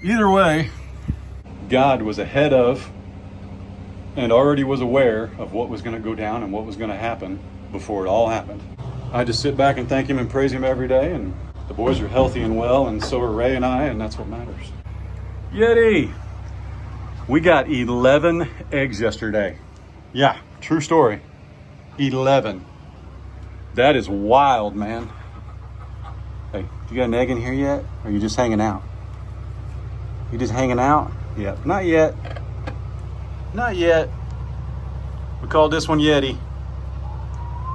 Either way, God was ahead of and already was aware of what was going to go down and what was going to happen before it all happened. I just sit back and thank him and praise him every day, and the boys are healthy and well, and so are Ray and I, and that's what matters. Yeti! We got 11 eggs yesterday. Yeah, true story. 11. That is wild, man. Hey, you got an egg in here yet? Or are you just hanging out? You just hanging out? Yeah, not yet. Not yet. We call this one Yeti.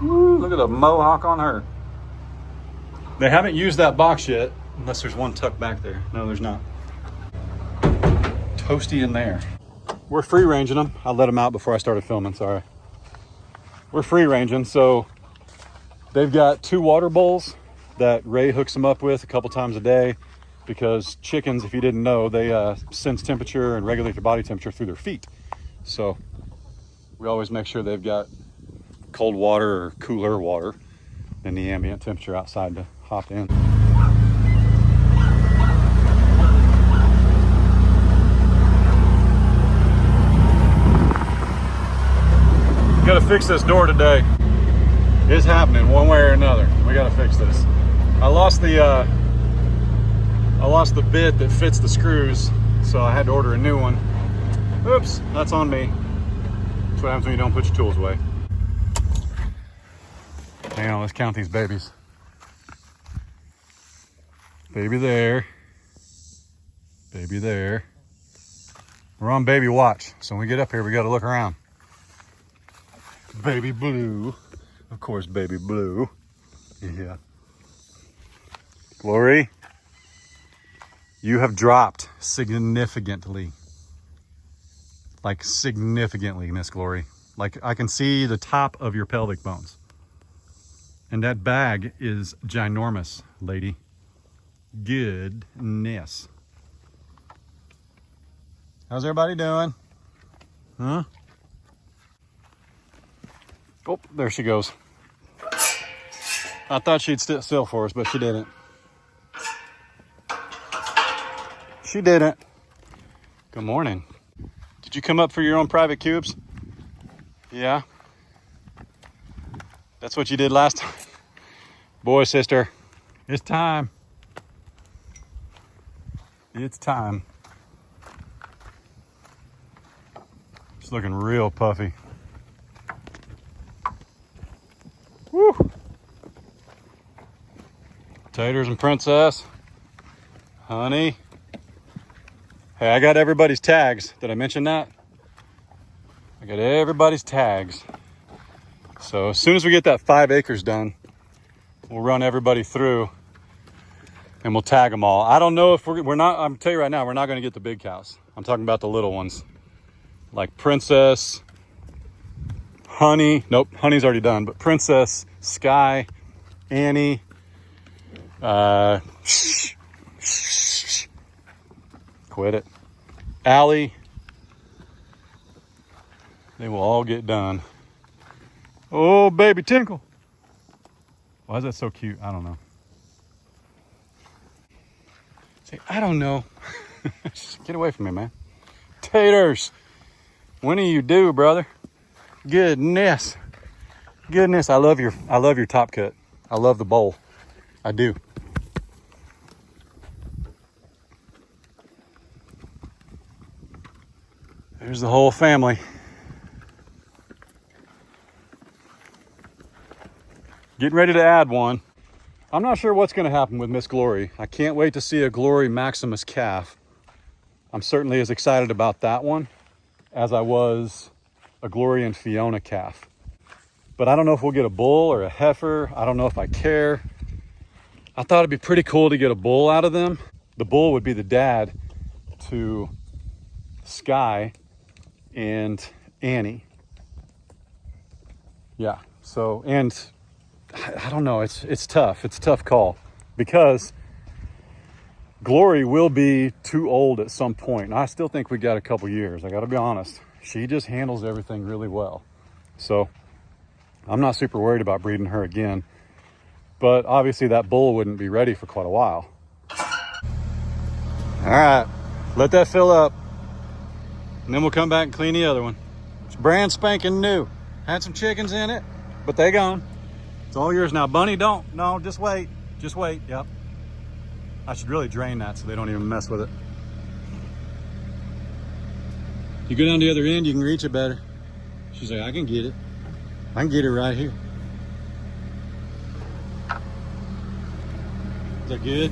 Woo, look at the mohawk on her. They haven't used that box yet, unless there's one tucked back there. No, there's not. Toasty in there. We're free ranging them. I let them out before I started filming, sorry. We're free ranging, so they've got 2 water bowls that Ray hooks them up with a couple times a day, because chickens, if you didn't know, they sense temperature and regulate their body temperature through their feet. So we always make sure they've got cold water or cooler water than the ambient temperature outside to hop in. Gotta fix this door today. It's happening one way or another. We gotta fix this. I lost the bit that fits the screws, so I had to order a new one. Oops, that's on me. That's what happens when you don't put your tools away. Hang on, let's count these babies. Baby there. Baby there. We're on baby watch, so when we get up here, we gotta look around. Baby blue. Of course, baby blue. Yeah. Glory, you have dropped significantly. Like significantly, Miss Glory. Like I can see the top of your pelvic bones. And that bag is ginormous, lady. Goodness. How's everybody doing? Huh? Oh, there she goes. I thought she'd sit still for us, but she didn't. She didn't. Good morning. Did you come up for your own private cubes? Yeah. That's what you did last time. Boy, sister, it's time. It's time. It's looking real puffy. Woo! Taters and Princess. Honey. Hey, I got everybody's tags. Did I mention that? I got everybody's tags. So as soon as we get that 5 acres done, we'll run everybody through and we'll tag them all. I don't know if we're not, I'm tell you right now, we're not going to get the big cows. I'm talking about the little ones. Like Princess, Honey. Nope, Honey's already done. But Princess, Sky, Annie, quit it. Allie. They will all get done. Oh, baby Tinkle. Why is that so cute? I don't know. Say, I don't know. Get away from me, man. Taters. When do you do, brother? Goodness. Goodness, I love your top cut. I love the bowl. I do. There's the whole family. Getting ready to add one. I'm not sure what's going to happen with Miss Glory. I can't wait to see a Glory Maximus calf. I'm certainly as excited about that one as I was a Glory and Fiona calf. But I don't know if we'll get a bull or a heifer. I don't know if I care. I thought it'd be pretty cool to get a bull out of them. The bull would be the dad to Sky and Annie. Yeah, so, and I don't know, it's tough. It's a tough call because Glory will be too old at some point. And I still think we got a couple years. I got to be honest. She just handles everything really well. So I'm not super worried about breeding her again. But obviously that bull wouldn't be ready for quite a while. All right, Let that fill up, and then we'll come back and clean the other one. It's brand spanking new. Had some chickens in it, but they gone. It's all yours now. Bunny, don't. No, just wait. Just wait. Yep. I should really drain that so they don't even mess with it. You go down the other end, you can reach it better. She's like, I can get it. I can get it right here. Is that good?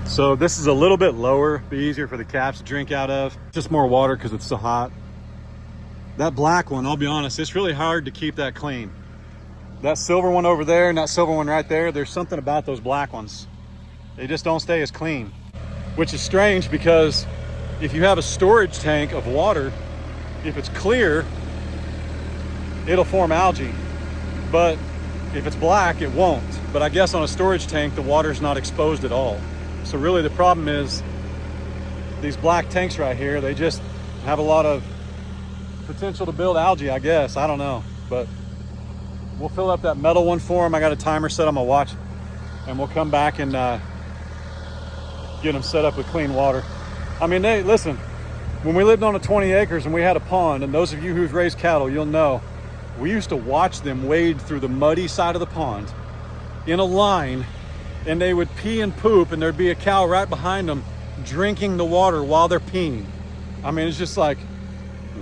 So this is a little bit lower, be easier for the calves to drink out of. Just more water because it's so hot. That black one, I'll be honest, it's really hard to keep that clean. That silver one over there and that silver one right there, there's something about those black ones. They just don't stay as clean, which is strange because if you have a storage tank of water, if it's clear, it'll form algae. But if it's black, it won't. But I guess on a storage tank, the water's not exposed at all. So really the problem is these black tanks right here, they just have a lot of potential to build algae, I guess. I don't know, but we'll fill up that metal one for them. I got a timer set on my watch, and we'll come back and get them set up with clean water. I mean, listen, when we lived on a 20 acres and we had a pond, and those of you who've raised cattle, you'll know, we used to watch them wade through the muddy side of the pond in a line, and they would pee and poop, and there'd be a cow right behind them drinking the water while they're peeing. I mean, it's just like,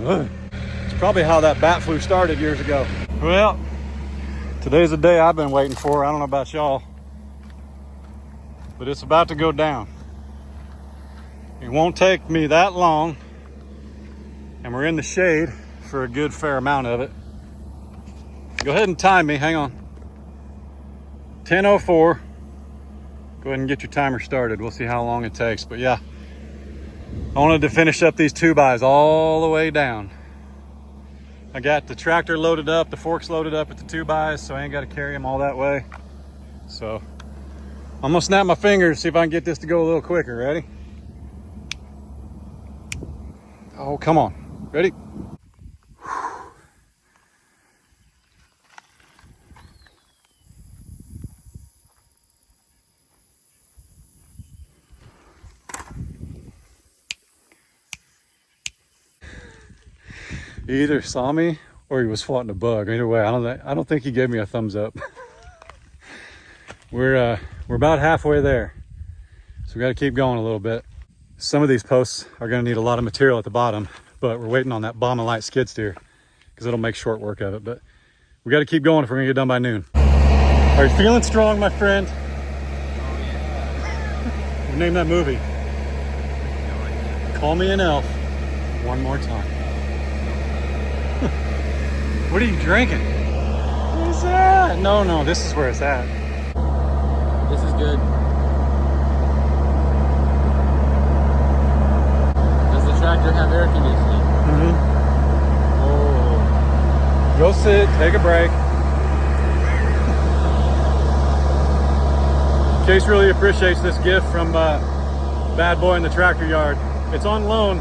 ugh. It's probably how that bat flu started years ago. Well, today's the day I've been waiting for. I don't know about y'all, but it's about to go down. It won't take me that long, and we're in the shade for a good fair amount of it. Go ahead and time me, hang on. 10:04. Go ahead and get your timer started. We'll see how long it takes, but yeah. I wanted to finish up these 2x all the way down. I got the tractor loaded up, the forks loaded up at the 2x, so I ain't got to carry them all that way. So I'm gonna snap my fingers, see if I can get this to go a little quicker. Ready? Oh, come on. Ready? He either saw me or he was swatting a bug. Either way, I don't think he gave me a thumbs up. We're about halfway there, so we got to keep going a little bit. Some of these posts are going to need a lot of material at the bottom, but we're waiting on that bomb and light skid steer because it'll make short work of it. But we got to keep going if we're going to get done by noon. Are you feeling strong, my friend? Oh yeah. Name that movie. Call Me an Elf. One more time. What are you drinking? What is that? No, this is where it's at. This is good. Does the tractor have air conditioning? Mm-hmm. Oh. Go sit, take a break. Case really appreciates this gift from Bad Boy in the Tractor Yard. It's on loan,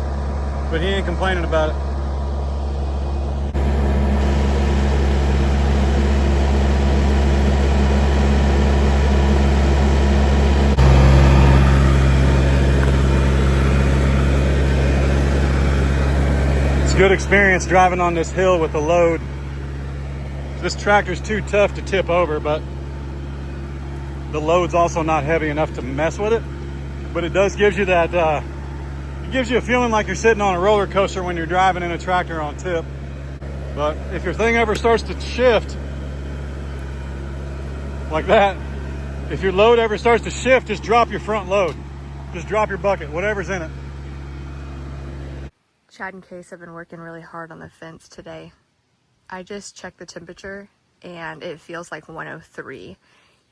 but he ain't complaining about it. Good experience driving on this hill with the load. This tractor's too tough to tip over, but the load's also not heavy enough to mess with it. But it does gives you that, it gives you a feeling like you're sitting on a roller coaster when you're driving in a tractor on tip. But if your thing ever starts to shift like that, if your load ever starts to shift, just drop your front load. Just drop your bucket, whatever's in it. Chad and Case have been working really hard on the fence today. I just checked the temperature and it feels like 103.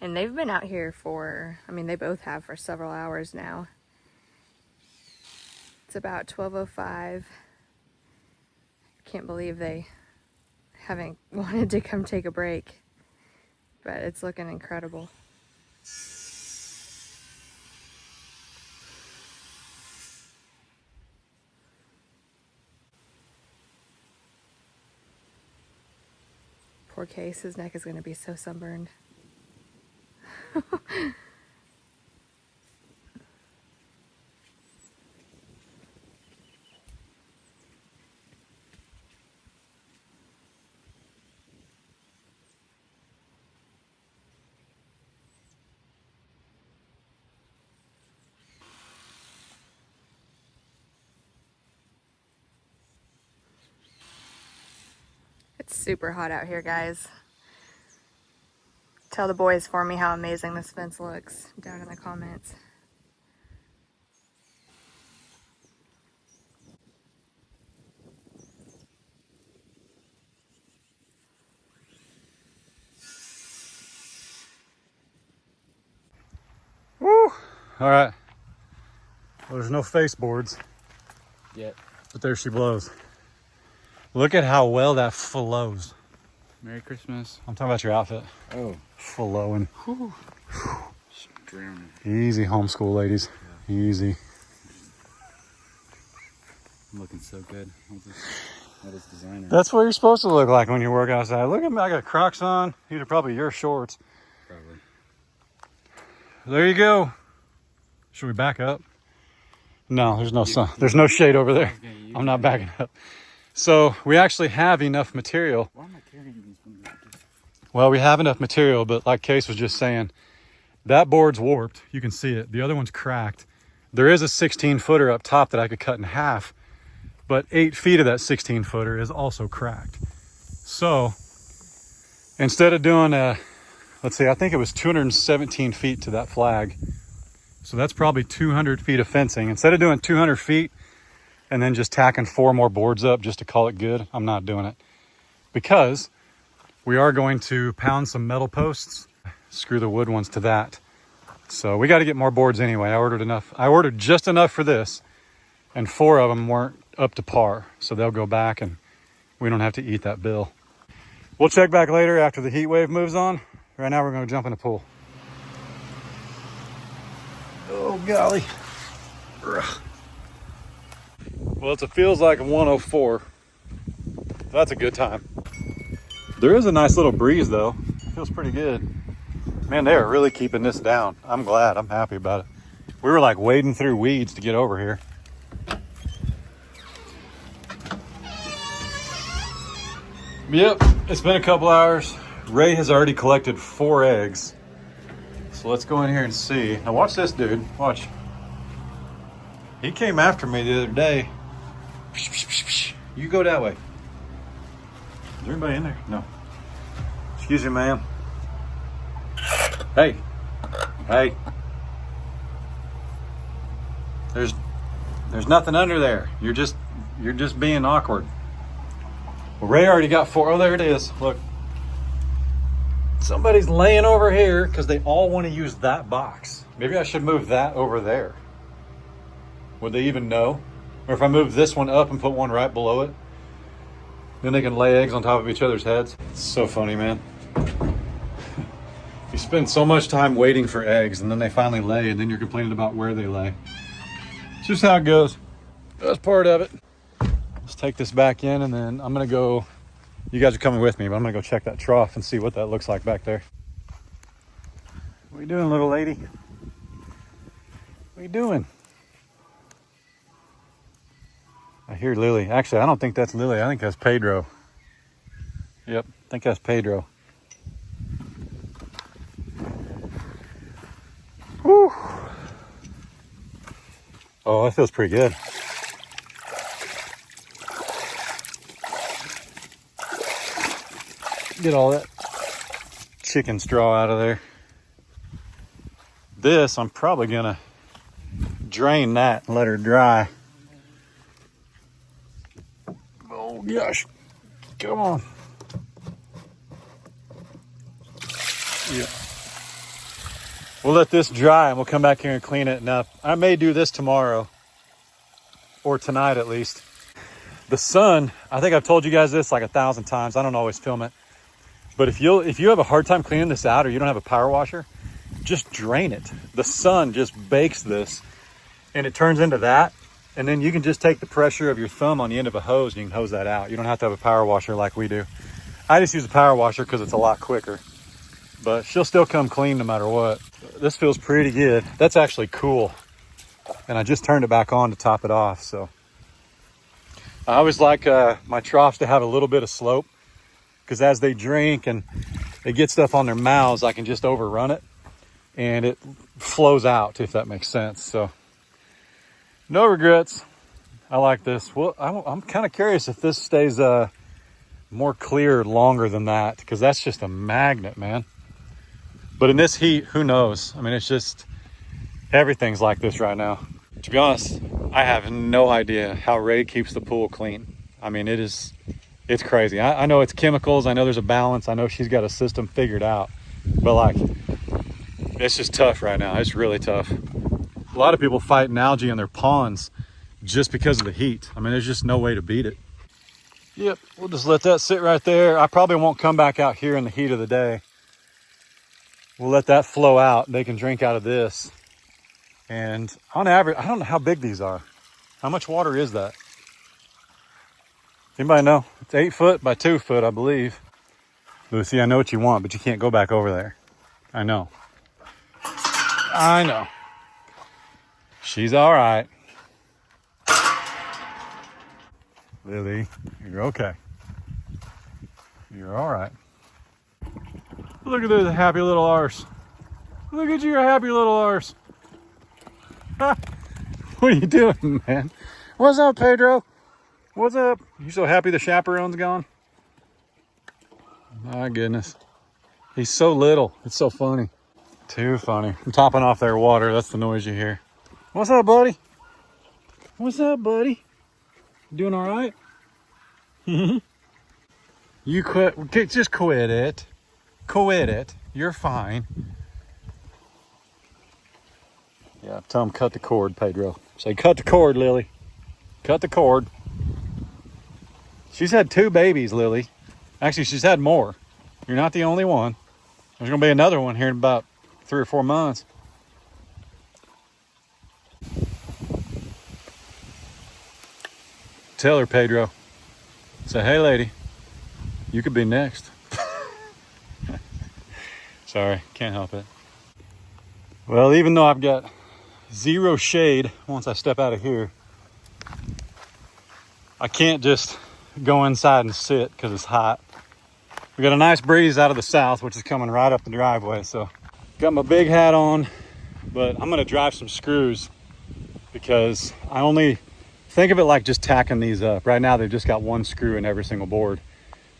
And they've been out here for, they both have for several hours now. It's about 12:05. Can't believe they haven't wanted to come take a break, but it's looking incredible. Poor Case, his neck is going to be so sunburned. It's super hot out here, guys. Tell the boys for me how amazing this fence looks down in the comments. Woo! All right. Well, there's no face boards Yet. but there she blows. Look at how well that flows. Merry Christmas. I'm talking about your outfit. Oh. Flowing. Drowning. Easy, homeschool ladies. Yeah. Easy. I'm looking so good. That is designer. That's what you're supposed to look like when you work outside. Look at me, I got Crocs on. These are probably your shorts. Probably. There you go. Should we back up? No, there's no sun. There's no shade over there. I'm not backing up. So we actually have enough material. Why am I carrying these from there? Well, we have enough material, but like Case was just saying, that board's warped. You can see it. The other one's cracked. There is a 16-footer up top that I could cut in half, but 8 feet of that 16-footer is also cracked. So instead of doing let's see, I think it was 217 feet to that flag. So that's probably 200 feet of fencing. Instead of doing 200 feet and then just tacking 4 more boards up just to call it good, I'm not doing it. Because we are going to pound some metal posts, screw the wood ones to that. So we got to get more boards anyway. I ordered enough. I ordered just enough for this, and 4 of them weren't up to par. So they'll go back and we don't have to eat that bill. We'll check back later after the heat wave moves on. Right now we're going to jump in the pool. Oh, golly. Ugh. Well, it feels like 104. That's a good time. There is a nice little breeze, though. Feels pretty good. Man, they are really keeping this down. I'm glad. I'm happy about it. We were like wading through weeds to get over here. Yep, it's been a couple hours. Ray has already collected 4 eggs. So let's go in here and see. Now watch this, dude. Watch. He came after me the other day. You go that way. Is there anybody in there? No. Excuse me, ma'am. Hey. Hey. There's nothing under there. You're just being awkward. Well, Ray already got 4. Oh, there it is. Look. Somebody's laying over here because they all want to use that box. Maybe I should move that over there. Would they even know? Or if I move this one up and put one right below it, then they can lay eggs on top of each other's heads. It's so funny, man. You spend so much time waiting for eggs and then they finally lay and then you're complaining about where they lay. It's just how it goes. That's part of it. Let's take this back in and then I'm going to go. You guys are coming with me, but I'm gonna go check that trough and see what that looks like back there. What are you doing, little lady? What are you doing? I hear Lily. Actually, I don't think that's Lily. I think that's Pedro. Yep, I think that's Pedro. Whew. Oh, that feels pretty good. Get all that chicken straw out of there. This, I'm probably gonna drain that and let her dry. Oh gosh, come on. Yeah. We'll let this dry and we'll come back here and clean it. Now, I may do this tomorrow or tonight at least. The sun, I think I've told you guys this like 1,000 times. I don't always film it. But if you have a hard time cleaning this out or you don't have a power washer, just drain it. The sun just bakes this and it turns into that. And then you can just take the pressure of your thumb on the end of a hose and you can hose that out. You don't have to have a power washer like we do. I just use a power washer because it's a lot quicker. But she'll still come clean no matter what. This feels pretty good. That's actually cool. And I just turned it back on to top it off. So I always like my troughs to have a little bit of slope. Because as they drink and they get stuff on their mouths, I can just overrun it and it flows out, if that makes sense. So no regrets. I like this. Well, I'm kind of curious if this stays more clear longer than that, because that's just a magnet, man. But in this heat, who knows? I mean, it's just, everything's like this right now. To be honest, I have no idea how Ray keeps the pool clean. I mean, it's crazy. I know it's chemicals. I know there's a balance. I know she's got a system figured out. But like, it's just tough right now. It's really tough. A lot of people fighting algae in their ponds just because of the heat. I mean, there's just no way to beat it. Yep, we'll just let that sit right there. I probably won't come back out here in the heat of the day. We'll let that flow out. They can drink out of this. And on average, I don't know how big these are. How much water is that? Anybody know? It's 8 foot by 2 foot, I believe. Lucy, I know what you want, but you can't go back over there. I know. I know. She's all right. Lily, you're okay. You're all right. Look at this happy little arse. Look at your happy little arse. What are you doing, man? What's up, Pedro? What's up? You so happy the chaperone's gone? My goodness. He's so little. It's so funny. Too funny. I'm topping off their water. That's the noise you hear. What's up, buddy? What's up, buddy? Doing all right? You quit. Just quit it. Quit it. You're fine. Yeah, tell him cut the cord, Pedro. Say, cut the cord, Lily. Cut the cord. She's had 2 babies, Lily. Actually, she's had more. You're not the only one. There's going to be another one here in about 3 or 4 months. Tell her, Pedro. Say, hey, lady, you could be next. Sorry, can't help it. Well, even though I've got 0 shade once I step out of here, I can't just go inside and sit because it's hot. We got a nice breeze out of the south, which is coming right up the driveway. So got my big hat on, but I'm gonna drive some screws because I only think of it like just tacking these up. Right now, they've just got 1 screw in every single board.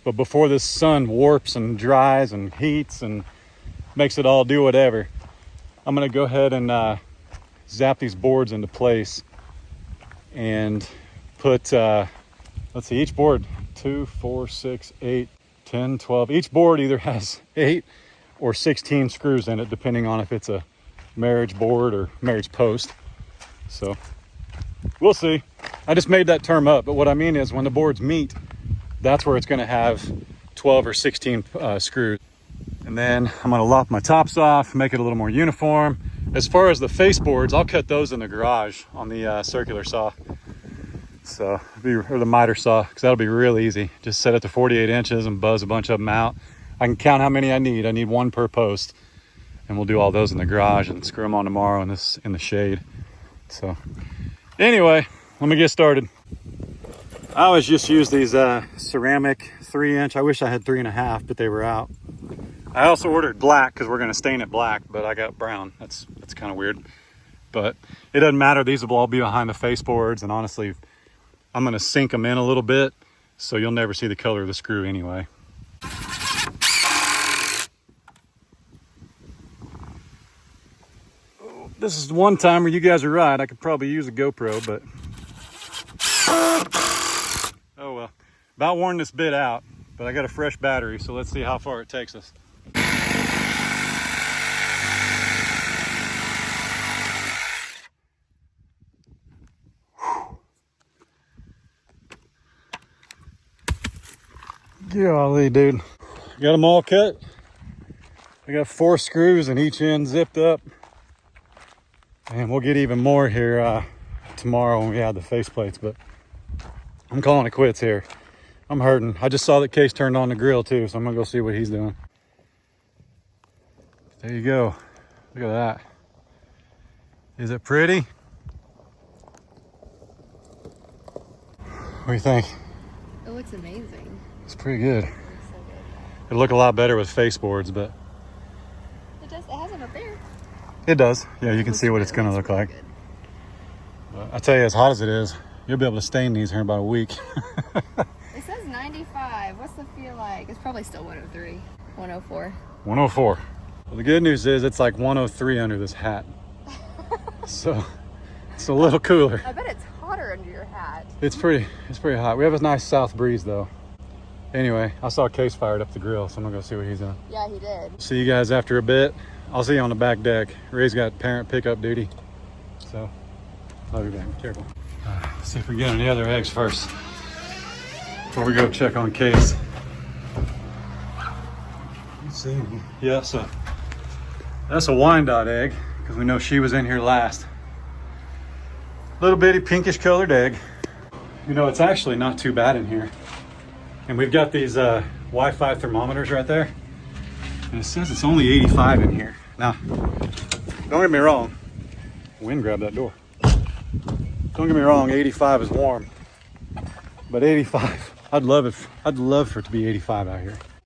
But before this sun warps and dries and heats and makes it all do whatever, I'm gonna go ahead and zap these boards into place and put, let's see, each board, 2, 4, 6, 8, 10, 12. Each board either has 8 or 16 screws in it, depending on if it's a marriage board or marriage post. So we'll see. I just made that term up, but what I mean is when the boards meet, that's where it's gonna have 12 or 16 screws. And then I'm gonna lop my tops off, make it a little more uniform. As far as the face boards, I'll cut those in the garage on the circular saw. So, or the miter saw, because that'll be real easy. Just set it to 48 inches and buzz a bunch of them out. I can count how many I need. I need 1 per post. And we'll do all those in the garage and screw them on tomorrow in the shade. So, anyway, let me get started. I always just use these ceramic 3-inch. I wish I had 3.5, but they were out. I also ordered black because we're going to stain it black, but I got brown. That's kind of weird. But it doesn't matter. These will all be behind the face boards, and honestly, I'm going to sink them in a little bit, so you'll never see the color of the screw anyway. This is one time where you guys are right. I could probably use a GoPro, but oh well. About worn this bit out, but I got a fresh battery, so let's see how far it takes us. Golly, dude. Got them all cut. I got 4 screws and each end zipped up. And we'll get even more here tomorrow when we add the face plates, but I'm calling it quits here. I'm hurting. I just saw that Case turned on the grill too, so I'm gonna go see what he's doing. There you go. Look at that. Is it pretty? What do you think? It looks amazing. It's pretty good. It looks so good. It'll look a lot better with face boards, but It does. It has them up there. it does. Yeah, you can see what it's gonna look like. But I tell you, as hot as it is, you'll be able to stain these here in about a week. It says 90 85. What's the feel like? It's probably still 103. 104. 104. Well, the good news is it's like 103 under this hat. So it's a little cooler. I bet it's hotter under your hat. It's pretty hot. We have a nice south breeze though. Anyway, I saw Case fired up the grill, so I'm gonna go see what he's doing. Yeah, he did. See you guys after a bit. I'll see you on the back deck. Ray's got parent pickup duty, so I'll be back. Careful. Let's see if we get any other eggs first before we go check on Case. Let's see. Yeah, so that's a Wyandotte egg because we know she was in here last. Little bitty pinkish colored egg. You know, it's actually not too bad in here. And we've got these Wi-Fi thermometers right there. And it says it's only 85 in here. Now, don't get me wrong. Wind grabbed that door. Don't get me wrong, 85 is warm. But 85, I'd love for it to be 85 out here.